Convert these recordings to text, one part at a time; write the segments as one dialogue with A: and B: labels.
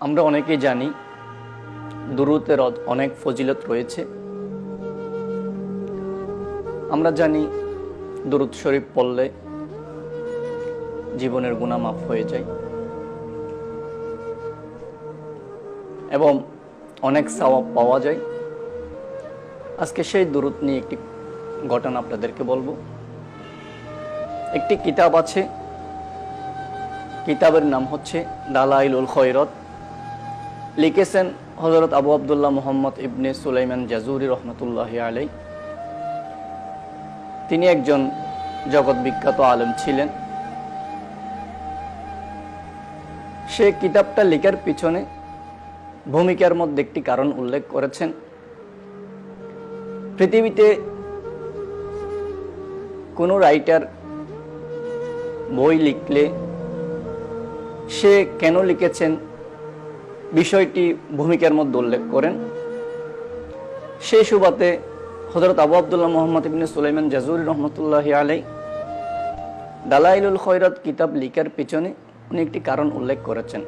A: আমরা অনেকেই জানি দুরূদের অনেক ফজিলত রয়েছে। আমরা জানি দুরূদ শরীফ পড়লে জীবনের গুনাহ মাফ হয়ে যায় এবং অনেক সওয়াব পাওয়া যায়। আজকে সেই দুরূদ নিয়ে একটি ঘটনা আপনাদেরকে বলবো। একটি কিতাব আছে, কিতাবের নাম হচ্ছে দালাইলুল খয়রাত। লিখেছেন হযরত আবু আব্দুল্লাহ মুহাম্মদ ইবনে সুলাইমান জাজুরি রহমতুল্লাহি আলাইহি। তিনি একজন জগৎ বিখ্যাত আলেম ছিলেন। সে কিতাবটা লেখার পিছনে ভূমিকার মধ্যে একটি কারণ উল্লেখ করেছেন। পৃথিবীতে কোনো রাইটার বই লিখলে সে কেন লিখেছেন বিষয়টি ভূমিকার মধ্যে উল্লেখ করেন। সেই সুবাদে হযরত আবু আব্দুল্লাহ মুহাম্মদ ইবনে সুলাইমান জাজুরি রহমতুল্লাহি আলাইহি দালাইলুল খয়রাত কিতাব লিখার পিছনে উনি একটি কারণ উল্লেখ করেছেন।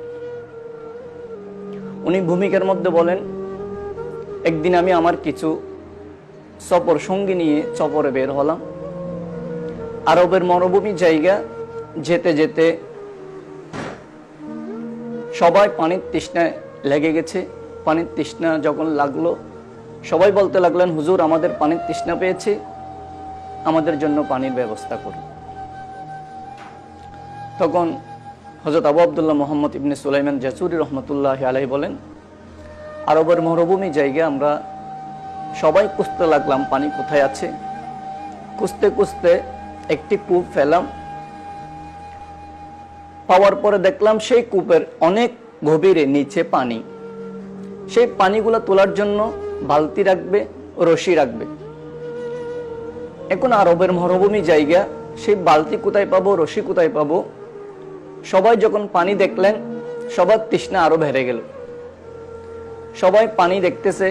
A: উনি ভূমিকার মধ্যে বলেন, একদিন আমি আমার কিছু সফর সঙ্গী নিয়ে সফরে বের হলাম। আরবের মরুভূমি জায়গা যেতে যেতে সবাই পানির তৃষ্ণায় লেগে গেছে। পানির তৃষ্ণা যখন লাগলো সবাই বলতে লাগলেন, হুজুর আমাদের পানির তৃষ্ণা পেয়েছে, আমাদের জন্য পানির ব্যবস্থা করুন। তখন হযরত আবু আব্দুল্লাহ মুহাম্মদ ইবনে সুলাইমান জাজুরি রহমতুল্লাহি আলাইহি বলেন, আরবের মরুভূমি জায়গা আমরা সবাই খুঁজতে লাগলাম পানি কোথায় আছে। খুঁজতে খুঁজতে একটি কূপ পেলাম। পাওয়ার পরে দেখলাম সেই কূপের অনেক গভীরে নিচে পানি। সেই পানিগুলো তোলার জন্য বালতি রাখবে, রশি রাখবে। এখন আরবের মরুভূমি জায়গা, সেই বালতি কোথায় পাবো, রশি কোথায় পাবো? সবাই যখন পানি দেখলেন সবার তৃষ্ণা আরো বেড়ে গেল। সবাই পানি দেখতেছে।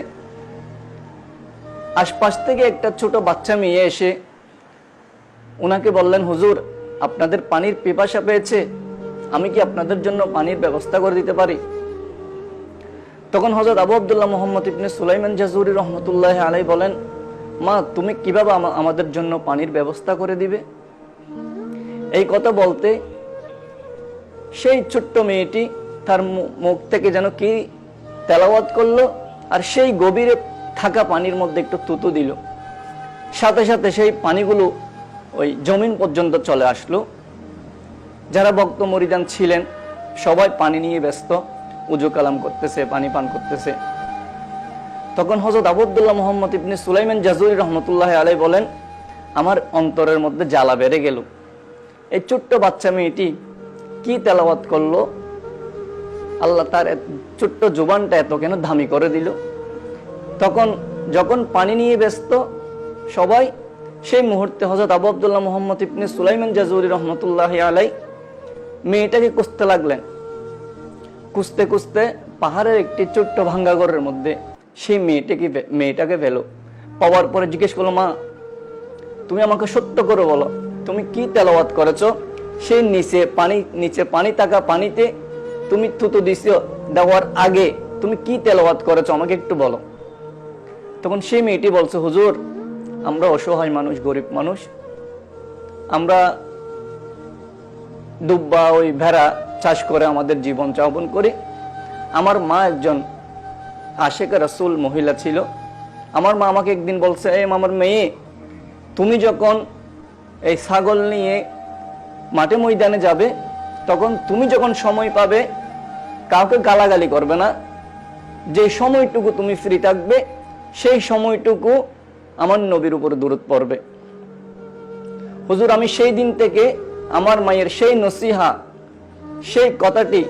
A: আশপাশ থেকে একটা ছোট বাচ্চা মেয়ে এসে উনাকে বললেন, হুজুর আপনাদের পানির পিপাসা পেয়েছে, আমি কি আপনাদের জন্য পানির ব্যবস্থা করে দিতে পারি? তখন হযরত আবু আব্দুল্লাহ মুহাম্মদ ইবনে সুলাইমান জাজুরি রহমতুল্লাহি আলাইহি বলেন, মা তুমি কিভাবে আমাদের জন্য পানির ব্যবস্থা করে দিবে? এই কথা বলতে সেই ছোট্ট মেয়েটি তার মুখ থেকে যেন কি তেলাওয়াত করলো, আর সেই গভীরে থাকা পানির মধ্যে একটু থুতু দিল। সাথে সাথে সেই পানিগুলো ওই জমিন পর্যন্ত চলে আসলো। যারা ভক্ত মুরিদান ছিলেন সবাই পানি নিয়ে ব্যস্ত, উজু কালাম করতেছে, পানি পান করতেছে। তখন হযরত আবু আব্দুল্লাহ মুহাম্মদ ইবনে সুলাইমান জাজুরি রহমতুল্লাহি আলাইহি বলেন, আমার অন্তরের মধ্যে জ্বালা বেড়ে গেল। এই ছোট্ট বাচ্চা মেয়েটি কি তেলাওয়াত করলো, আল্লাহ তার ছোট্ট জুবানটা এত কেন দামি করে দিল। তখন যখন পানি নিয়ে ব্যস্ত সবাই, সেই মুহূর্তে হযরত আবু আব্দুল্লাহ মুহাম্মদ ইবনে সুলাইমান জাজুরি রহমতুল্লাহি আলাইহি মেয়েটাকে খুঁজতে লাগলেন। খুঁজতে খুঁজতে পাহাড়ের একটি ছোট্ট ভাঙ্গা ঘরের মধ্যে সেই মেয়েটাকে পেল। পাওয়ার পরে জিজ্ঞেস করলো, মা তুমি আমাকে সত্য করে বলো, তুমি কি তেলাওয়াত করেছো? সেই নিচে পানি থাকা পানিতে তুমি থুতু দিছো, দেওয়ার আগে তুমি কি তেলাওয়াত করেছো আমাকে একটু বলো। তখন সেই মেয়েটি বলছে, হুজুর আমরা অসহায় মানুষ, গরিব মানুষ, আমরা দুব্বা ওই ভেড়া চাষ করে আমাদের জীবন যাপন করি। আমার মা একজন আশেক রাসূল মহিলা ছিল। আমার মা আমাকে একদিন বলছে, আমার মেয়ে তুমি যখন এই ছাগল নিয়ে মাঠে ময়দানে যাবে, তখন তুমি যখন সময় পাবে কাউকে গালাগালি করবে না। যে সময়টুকু তুমি ফ্রি থাকবে সেই সময়টুকু আমার নবীর উপর দুরূদ পড়বে। হুজুর আমি সেই দিন থেকে আমার মায়ের সেই নসিহা, সেই কথাটি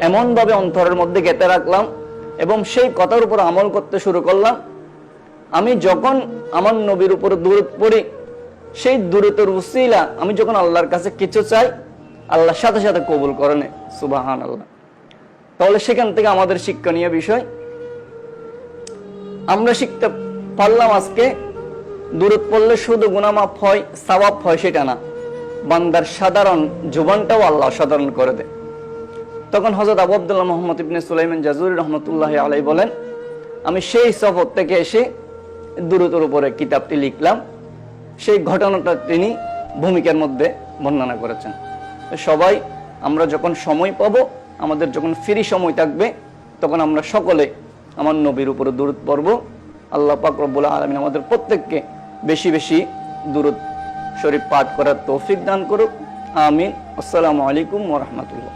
A: এমনভাবে অন্তরের মধ্যে গেঁথে রাখলাম এবং সেই কথার উপর আমল করতে শুরু করলাম। আমি যখন আমার নবীর উপর দুরূদ পড়ি, সেই দুরূদের উসিলা আমি যখন আল্লাহর কাছে কিছু চাই, আল্লাহ সাথে সাথে কবুল করে নেয়। সুবহানাল্লাহ। তাহলে সেখান থেকে আমাদের শিক্ষণীয় বিষয় আমরা শিখতে পারলাম আজকে, দুরূদ পড়লে শুধু গুনাহ মাফ হয়, সওয়াব হয় সেটা না, বান্দার সাধারণ জীবনটাও আল্লাহ সাধারণ করে দেয়। তখন হযরত আবু আব্দুল্লাহ মুহাম্মদ ইবনে সুলাইমান জাজুরি রহমতুল্লাহ আলাইহি বলেন, আমি সেই সফর থেকে এসে দুরূদের উপরে কিতাবটি লিখলাম। সেই ঘটনাটা তিনি ভূমিকার মধ্যে বর্ণনা করেছেন। সবাই আমরা যখন সময় পাবো, আমাদের যখন ফ্রি সময় থাকবে, তখন আমরা সকলে আমার নবীর উপরে দুরূদ পড়ব। আল্লাহ পাক রব্বুল আলামিন আমাদের প্রত্যেককে বেশি বেশি দুরূদ শরীফ পাঠ করার তৌফিক দান করুক। আমিন। আসসালামু আলাইকুম ওয়া রাহমাতুল্লাহ।